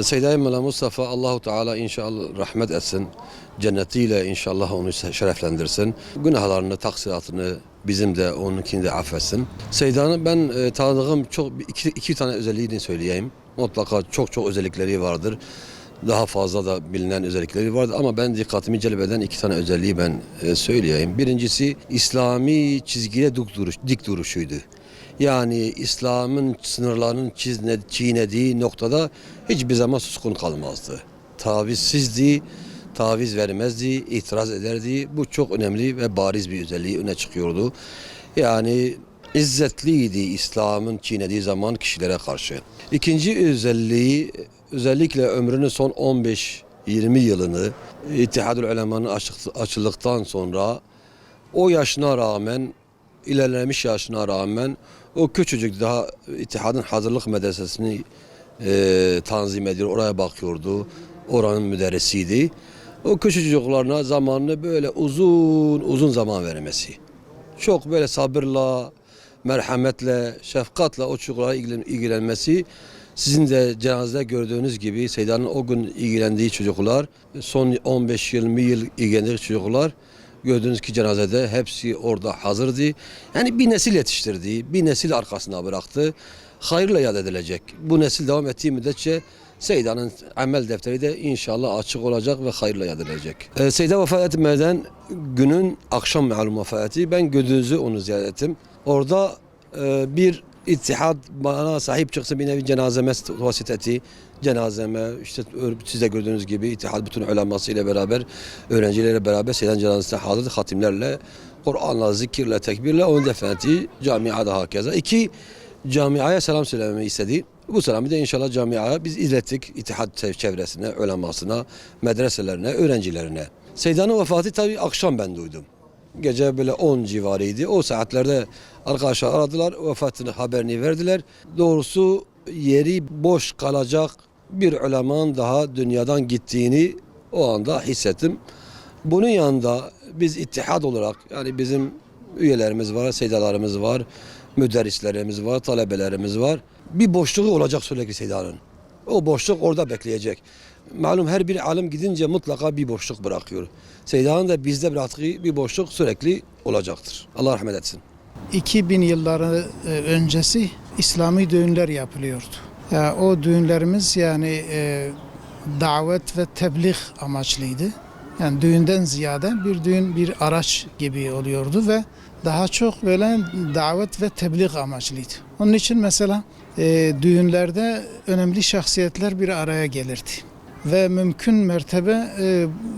Seyyid-i Mevla Mustafa Allahu Teala inşallah rahmet etsin. Cennetiyle inşallah onu şereflendirsin. Günahlarını, taksiratını bizim de onunkini de affetsin. Seyyida'nın ben tanıdığım iki tane özelliğini söyleyeyim. Mutlaka çok özellikleri vardır. Daha fazla da bilinen özellikleri vardır ama ben dikkatimi celbeden iki tane özelliği ben söyleyeyim. Birincisi İslami çizgiye dik duruşuydu. Yani İslam'ın sınırlarının çiğnediği noktada hiçbir zaman suskun kalmazdı. Tavizsizdi, taviz vermezdi, itiraz ederdi. Bu çok önemli ve bariz bir özelliği öne çıkıyordu. Yani izzetliydi İslam'ın çiğnediği zaman kişilere karşı. İkinci özelliği özellikle ömrünün son 15-20 yılını İttihadül Ulema'nın açıldıktan sonra o yaşına rağmen, ilerlemiş yaşına rağmen o küçücük daha İttihadın hazırlık medresesini tanzim ediyor, oraya bakıyordu. Oranın müderrisiydi. O küçücük çocuklarına zamanını böyle uzun zaman vermesi. Çok böyle sabırla, merhametle, şefkatle o çocuklara ilgilenmesi. Sizin de cenazede gördüğünüz gibi Seyyida'nın o gün ilgilendiği çocuklar, son 15-20 yıl ilgilendiği çocuklar gördüğünüz ki cenazede hepsi orada hazırdı. Yani bir nesil yetiştirdi, bir nesil arkasına bıraktı. Hayırla yad edilecek. Bu nesil devam ettiği müddetçe Seyyida'nın amel defteri de inşallah açık olacak ve hayırla yad edilecek. Seyyida vefat etmeden günün akşam malum vefatı, ben Gündüz'ü onu ziyaret ettim. Orada bir İttihad bana sahip çıksın, bir nevi cenazeme vasiteti, cenazeme, işte siz de gördüğünüz gibi İttihad bütün uleması ile beraber, öğrencilerle beraber Seyyida'nın cenazesine hazır hatimlerle, Kur'an'la, zikirle, tekbirle onu defnetti. Camiada hakeza. İki, camiaya selam söylememi istedi. Bu selamı da inşallah camiaya biz izlettik. İttihad çevresine, ulemasına, medreselerine, öğrencilerine. Seyyida'nın vefatı tabii akşam ben duydum. Gece böyle 10 civarıydı. O saatlerde arkadaşlar aradılar, vefatını haberini verdiler. Doğrusu yeri boş kalacak bir ulemanın daha dünyadan gittiğini o anda hissettim. Bunun yanında biz ittihad olarak, yani bizim üyelerimiz var, seydalarımız var, müderrislerimiz var, talebelerimiz var. Bir boşluğu olacak sürekli Seyyida'nın. O boşluk orada bekleyecek. Malum her bir alim gidince mutlaka bir boşluk bırakıyor. Seyyida'nın da bizde bıraktığı bir boşluk sürekli olacaktır. Allah rahmet etsin. 2000 yılları öncesi İslami düğünler yapılıyordu. Yani o düğünlerimiz yani davet ve tebliğ amaçlıydı. Yani düğünden ziyade bir düğün bir araç gibi oluyordu ve daha çok böyle davet ve tebliğ amaçlıydı. Onun için mesela düğünlerde önemli şahsiyetler bir araya gelirdi. Ve mümkün mertebe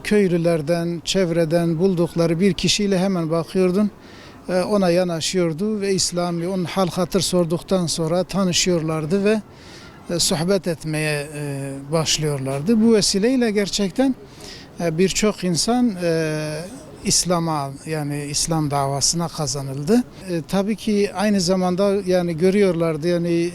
köylülerden, çevreden buldukları bir kişiyle hemen bakıyordun. Ona yanaşıyordu ve İslami onun hal hatır sorduktan sonra tanışıyorlardı ve sohbet etmeye başlıyorlardı. Bu vesileyle gerçekten birçok insan İslam'a, yani İslam davasına kazanıldı. Tabii ki aynı zamanda yani görüyorlardı, yani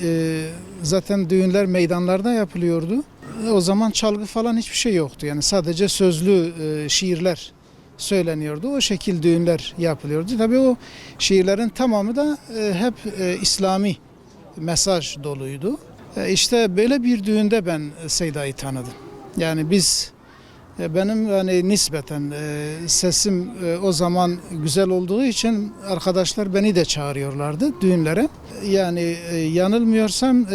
zaten düğünler meydanlarda yapılıyordu. O zaman çalgı falan hiçbir şey yoktu. Yani sadece sözlü şiirler söyleniyordu. O şekil düğünler yapılıyordu. Tabii o şiirlerin tamamı da hep İslami mesaj doluydu. İşte böyle bir düğünde ben Seyyida'yı tanıdım. Yani benim yani nispeten sesim o zaman güzel olduğu için arkadaşlar beni de çağırıyorlardı düğünlere. Yani yanılmıyorsam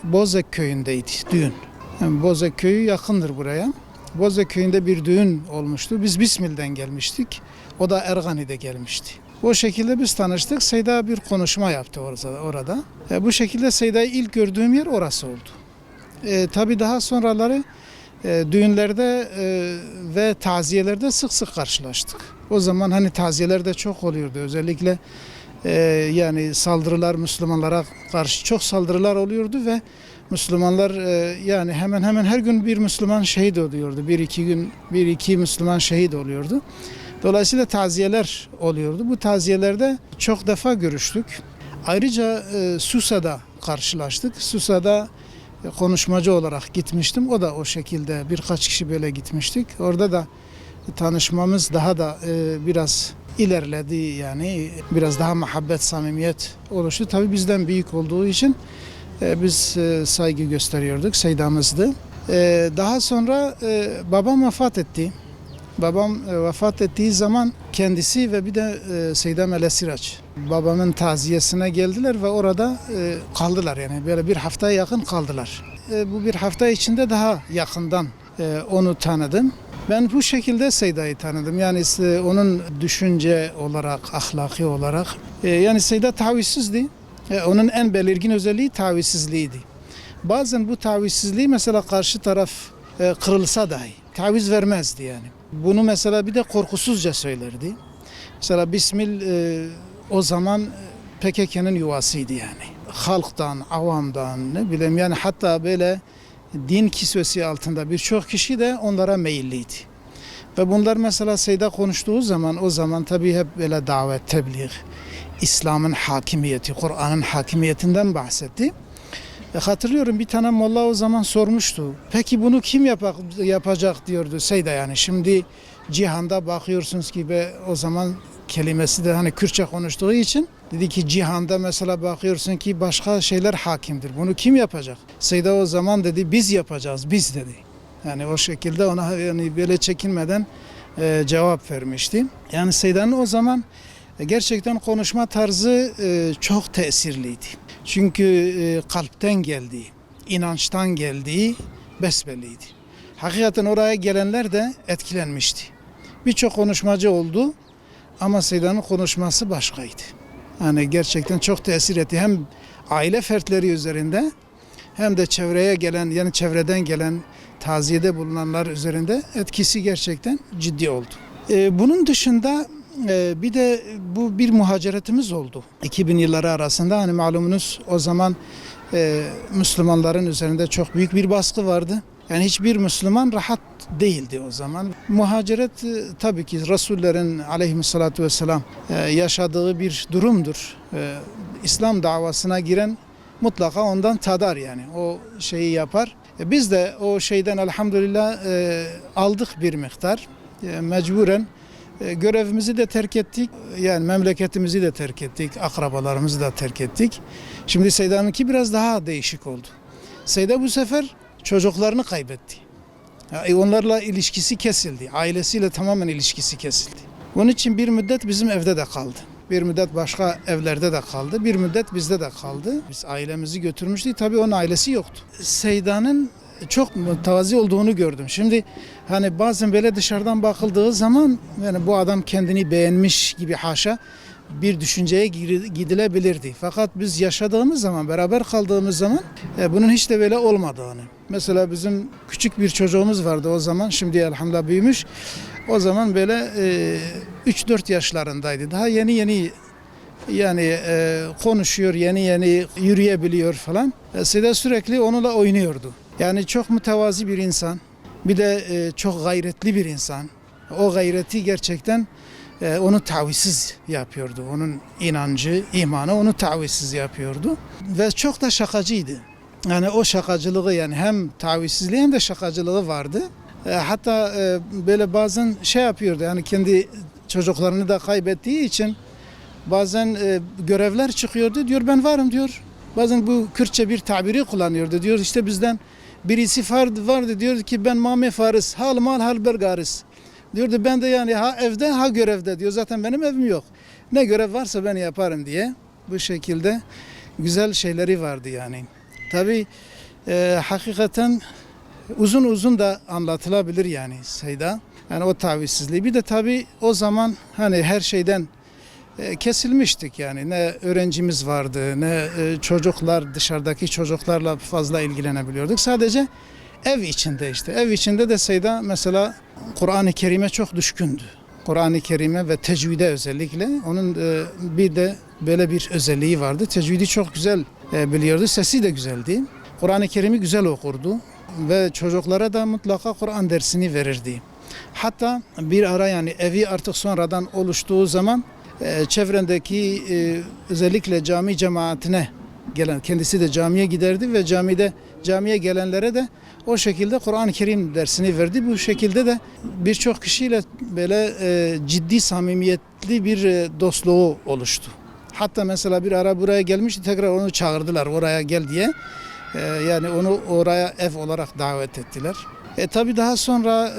Bozek köyündeydi düğün. Yani Bozek köyü yakındır buraya. Bozek köyünde bir düğün olmuştu. Biz Bismil'den gelmiştik. O da Ergani'de gelmişti. O şekilde biz tanıştık. Seyyida bir konuşma yaptı orada. Bu şekilde Seyyida'yı ilk gördüğüm yer orası oldu. Tabii daha sonraları düğünlerde ve taziyelerde sık sık karşılaştık. O zaman hani taziyeler de çok oluyordu. Özellikle yani saldırılar, Müslümanlara karşı çok saldırılar oluyordu ve Müslümanlar yani hemen hemen her gün bir Müslüman şehit oluyordu. Bir iki Müslüman şehit oluyordu. Dolayısıyla taziyeler oluyordu. Bu taziyelerde çok defa görüştük. Ayrıca Susa'da karşılaştık. Susa'da konuşmacı olarak gitmiştim. O da o şekilde birkaç kişi böyle gitmiştik. Orada da tanışmamız daha da biraz ilerledi, yani biraz daha muhabbet, samimiyet oluştu. Tabii bizden büyük olduğu için biz saygı gösteriyorduk, Seyda'mızdı. Daha sonra babam vefat etti. Babam vefat ettiği zaman kendisi ve bir de Seyda Melesiraç babamın taziyesine geldiler ve orada kaldılar, yani böyle bir haftaya yakın kaldılar. Bu bir hafta içinde daha yakından onu tanıdım. Ben bu şekilde Seyda'yı tanıdım. Yani onun düşünce olarak, ahlaki olarak. Yani Seyda tavizsizdi. Onun en belirgin özelliği tavizsizliğiydi. Bazen bu tavizsizliği mesela karşı taraf kırılsa dahi taviz vermezdi yani. Bunu mesela bir de korkusuzca söylerdi. Mesela Bismil o zaman PKK'nın yuvasıydı yani. Halktan, avamdan, ne bileyim yani, hatta böyle din kisvesi altında birçok kişi de onlara meyilliydi. Ve bunlar mesela Seyda konuştuğu zaman, o zaman tabii hep böyle davet, tebliğ, İslam'ın hakimiyeti, Kur'an'ın hakimiyetinden bahsetti. Hatırlıyorum, bir tane molla o zaman sormuştu. Peki bunu kim yapacak diyordu Seyda yani. Şimdi cihanda bakıyorsunuz ki o zaman kelimesi de hani Kürtçe konuştuğu için dedi ki cihanda mesela bakıyorsun ki başka şeyler hakimdir. Bunu kim yapacak? Seyda o zaman dedi biz yapacağız, biz dedi. Yani o şekilde ona yani böyle çekinmeden cevap vermişti. Yani Seyda'nın o zaman gerçekten konuşma tarzı çok tesirliydi. Çünkü kalpten geldiği, inançtan geldiği besbelliydi. Hakikaten oraya gelenler de etkilenmişti. Birçok konuşmacı oldu ama Seyda'nın konuşması başkaydı. Yani gerçekten çok tesir etti. Hem aile fertleri üzerinde hem de çevreye gelen, yani çevreden gelen, taziyede bulunanlar üzerinde etkisi gerçekten ciddi oldu. Bunun dışında bir de bu bir muhaciretimiz oldu. 2000 yılları arasında, hani malumunuz o zaman Müslümanların üzerinde çok büyük bir baskı vardı. Yani hiçbir Müslüman rahat değildi o zaman. Muhaciret tabii ki Resullerin aleyhissalatu vesselam yaşadığı bir durumdur. İslam davasına giren mutlaka ondan tadar, yani o şeyi yapar. Biz de o şeyden elhamdülillah aldık bir miktar. Mecburen görevimizi de terk ettik. Yani memleketimizi de terk ettik. Akrabalarımızı da terk ettik. Şimdi Seyda'nınki biraz daha değişik oldu. Seyda bu sefer çocuklarını kaybetti. Onlarla ilişkisi kesildi. Ailesiyle tamamen ilişkisi kesildi. Onun için bir müddet bizim evde de kaldı. Bir müddet başka evlerde de kaldı. Bir müddet bizde de kaldı. Biz ailemizi götürmüştük. Tabii onun ailesi yoktu. Seyda'nın çok mütevazi olduğunu gördüm. Şimdi hani bazen böyle dışarıdan bakıldığı zaman yani bu adam kendini beğenmiş gibi haşa bir düşünceye gidilebilirdi. Fakat biz yaşadığımız zaman, beraber kaldığımız zaman bunun hiç de böyle olmadığını. Mesela bizim küçük bir çocuğumuz vardı o zaman. Şimdi elhamdülillah büyümüş. O zaman böyle 3-4 yaşlarındaydı. Daha yeni yani konuşuyor, yeni yürüyebiliyor falan. Seyda sürekli onunla oynuyordu. Yani çok mütevazi bir insan. Bir de çok gayretli bir insan. O gayreti gerçekten onu tavizsiz yapıyordu. Onun inancı, imanı onu tavizsiz yapıyordu. Ve çok da şakacıydı. Yani o şakacılığı, yani hem tavizsizliği hem de şakacılığı vardı. Hatta böyle bazen şey yapıyordu, yani kendi çocuklarını da kaybettiği için bazen görevler çıkıyordu, diyor ben varım diyor. Bazen bu Kürtçe bir tabiri kullanıyordu, diyor işte bizden birisi vardı diyor ki ben mame farız, hal mal hal bergaris. Diyordu ben de yani ha evde ha görevde diyor, zaten benim evim yok. Ne görev varsa ben yaparım diye. Bu şekilde güzel şeyleri vardı yani. Tabii hakikaten uzun da anlatılabilir yani Seyda. Yani o tavizsizliği. Bir de tabii o zaman hani her şeyden kesilmiştik yani. Ne öğrencimiz vardı, ne çocuklar, dışarıdaki çocuklarla fazla ilgilenebiliyorduk. Sadece ev içinde işte. Ev içinde de Seyda mesela Kur'an-ı Kerim'e çok düşkündü. Kur'an-ı Kerim'e ve tecvide özellikle. Onun bir de böyle bir özelliği vardı. Tecvidi çok güzel biliyordu. Sesi de güzeldi. Kur'an-ı Kerim'i güzel okurdu. Ve çocuklara da mutlaka Kur'an dersini verirdi. Hatta bir ara yani evi artık sonradan oluştuğu zaman çevrendeki özellikle cami cemaatine gelen, kendisi de camiye giderdi ve camide camiye gelenlere de o şekilde Kur'an-ı Kerim dersini verdi. Bu şekilde de birçok kişiyle böyle ciddi samimiyetli bir dostluğu oluştu. Hatta mesela bir ara buraya gelmişti, tekrar onu çağırdılar oraya gel diye. Yani onu oraya ev olarak davet ettiler. Tabii daha sonra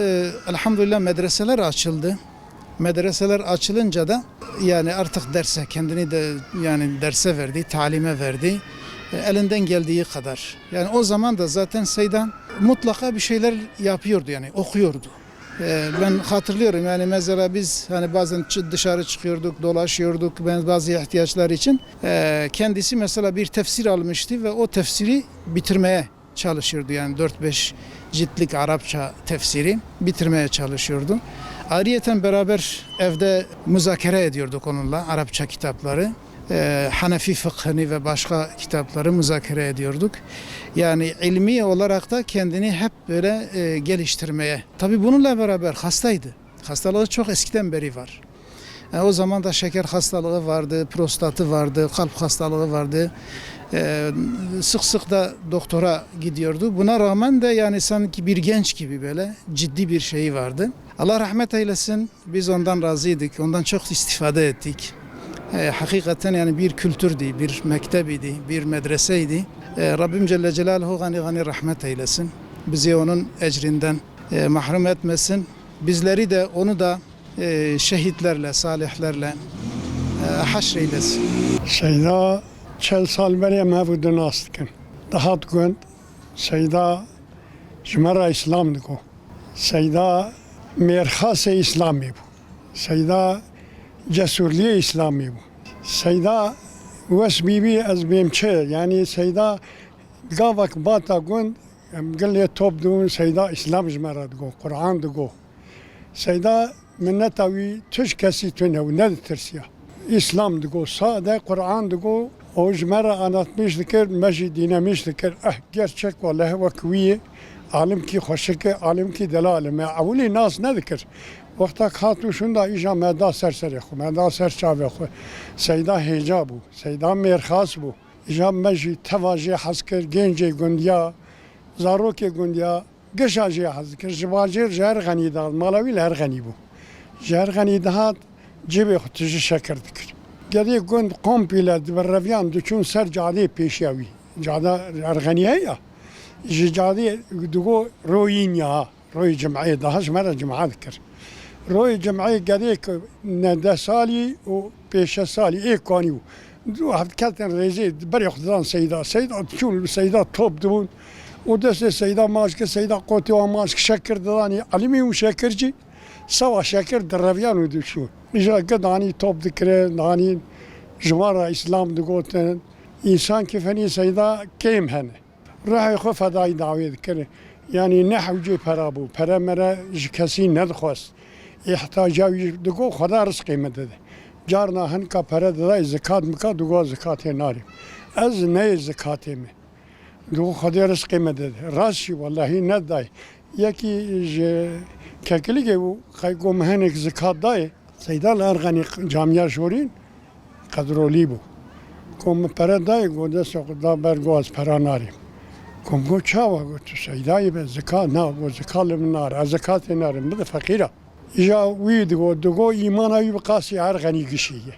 elhamdülillah medreseler açıldı. Medreseler açılınca da yani artık derse kendini de yani derse verdi, talime verdi. Elinden geldiği kadar. Yani o zaman da zaten Seydan mutlaka bir şeyler yapıyordu, yani okuyordu. Ben hatırlıyorum, yani mesela biz hani bazen dışarı çıkıyorduk, dolaşıyorduk bazı ihtiyaçlar için. Kendisi mesela bir tefsir almıştı ve o tefsiri bitirmeye çalışıyordu. Yani 4-5 ciltlik Arapça tefsiri bitirmeye çalışıyordu. Ayrıyeten beraber evde müzakere ediyorduk onunla Arapça kitapları. Hanefi fıkhını ve başka kitapları müzakere ediyorduk. Yani ilmi olarak da kendini hep böyle geliştirmeye. Tabii bununla beraber hastaydı. Hastalığı çok eskiden beri var. O zaman da şeker hastalığı vardı, prostatı vardı, kalp hastalığı vardı. Sık sık da doktora gidiyordu. Buna rağmen de yani sanki bir genç gibi böyle ciddi bir şeyi vardı. Allah rahmet eylesin. Biz ondan razıydık. Ondan çok istifade ettik. Hakikaten yani bir kültürdü, bir mektebiydi, bir medreseydi. Rabbim Celle Celaluhu gani gani rahmet eylesin. Bizi onun ecrinden mahrum etmesin. Bizleri de onu da şehitlerle, salihlerle haşreylesin. Seyda çel sal beri mevudun astıkın. Daha tkun Seyda Jmara İslam diko. Seyda merhas İslami bu. Seyda cesurliği İslami bu. Seyda vesbibi az bimçe yani Seyda gavak bata gun gille top dun Seyda İslam Jmara diko. Kur'an diko. Seyda minnetavi tüş kesi tüne ne tirsiya. İslam diko sade Kur'an diko o Jmara anlatmış dikir meci dinlemiş dikir gerçek vallahi vakviye alim ki hoşike alim ki delalime avuli nas ne dikir. Vakta katlu şunda ica meda serseri xo, meda serçave xo. Seyda heca bu, Seyda merhas bu. İca meci tevaji haskir gence gundya, zaroke gundya, gışaji haskir, jibacir jer gani da, malavi her gani bu. Jer gani dahat cibi xutuji şekir dikir. Gedi gund komple dibreviyan düşün ser cadi peşyavi. Cada erganiye ya. Cadi dugo royin ya, roy cem'iye daha jmera cem'a dikir. روی جمعی گری که نده سالی و پیش سالی یک کانیو دو هفت کتن ریزی بری خدان سیدا چون سیدا توپ دون و دست سیدا ماشک سیدا قوتی و ماشک شکر دانی علمی و شکرچی سوا شکر در رویان و دوشون نیجا گدانی توپ دکره دانی جوارا اسلام دگوتن انسان که فنی سیدا کیم هنه راه خو فدای دعوی دکره یعنی نحوجی پرابو پرمره کسی ندخواست احتاجی دگو خدا رزقی مدده جارنا هنکا پره دادای زکات مکا دگو زکات ناریم از نه زکاتی می دگو خدا رزقی مدده راستی والله ندای یکی ککلی که خیلی مهنک زکات دای سیدا لارغانی جامعه شورین قدرولی بو کم پره دای گوده سقدا برگواز پره ناریم کم گو چاوا گو تو سیدای به زکات نه گو زکات نار از زکات ناریم بده فقیره یا وید دگو ایمانا وی بقاسی هر غنی گشیه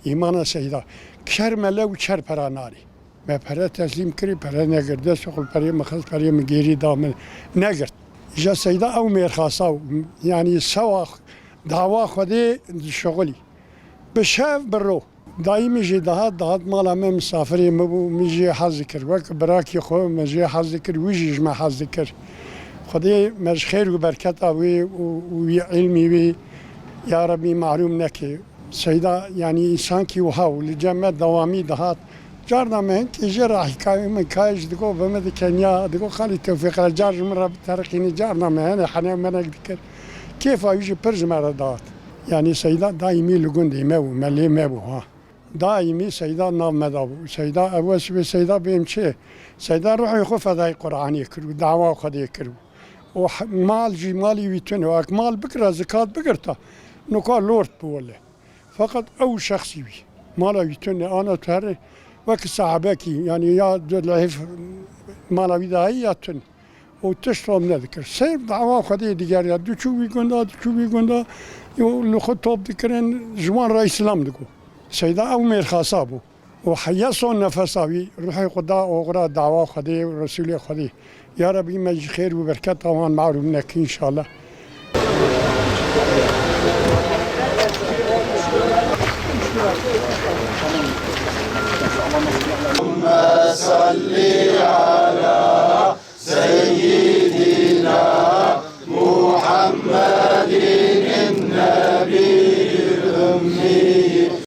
ایمانا سیدا کر مله و کر پراناری به پره تسلیم کری پره نگرده سخل پره مخص پره مگیری دامن نگرد یا سیدا او میرخاسا یعنی سوا دعوا خودی شغلی به شف برو دایمی جی دهات مالا من مسافری مبو میجی حظ کر وک براکی خو میجی حظ کر ویجی جمع حظ کر خدای مش خیر و برکت آوی و علمی وی یا ربی معلوم نکی سیدا یعنی انسان کی وها و لجمع دوامی دهات جارنا من کی جرا حکایت من کاج دگو بمد کنیا دگو خالی توفیق جار مرا ترقینی جارنا من حنا من ذکر کیف ایجی پرج مرا دات یعنی سیدا دائمی لگون دیمه و ملی مبو ها دائمی سیدا نام مدابو سیدا اول به سیدا بیم چه سیدا روحی خو فدای قرآنی کرد دعوا خدای کرد و مال جی مالی ویتونه و اکمال بکره زکات بگرتا نکار لورد بوله فقط او شخصی بی مالا ویتونه آنا تر وەک سەحابەکی ینی یا لەحیف مانەوی داهی یا تون و تشتۆم نەدەکرد سێر داوا خودی دیگەر یا دوچووی گوندا لە خۆ تۆپ دکردن ژوان ڕای ئیسلام دکو سەیدا ئەو مێرخاسا بوو و حیا سۆن نەفەساوی ڕوحی خدا ئۆغرا داوا خودی و ڕسولی خودی یا ربی مەجی خێر و بەرکەت ئەوان معلوم نەکە ئینشاءالله اللهم صل على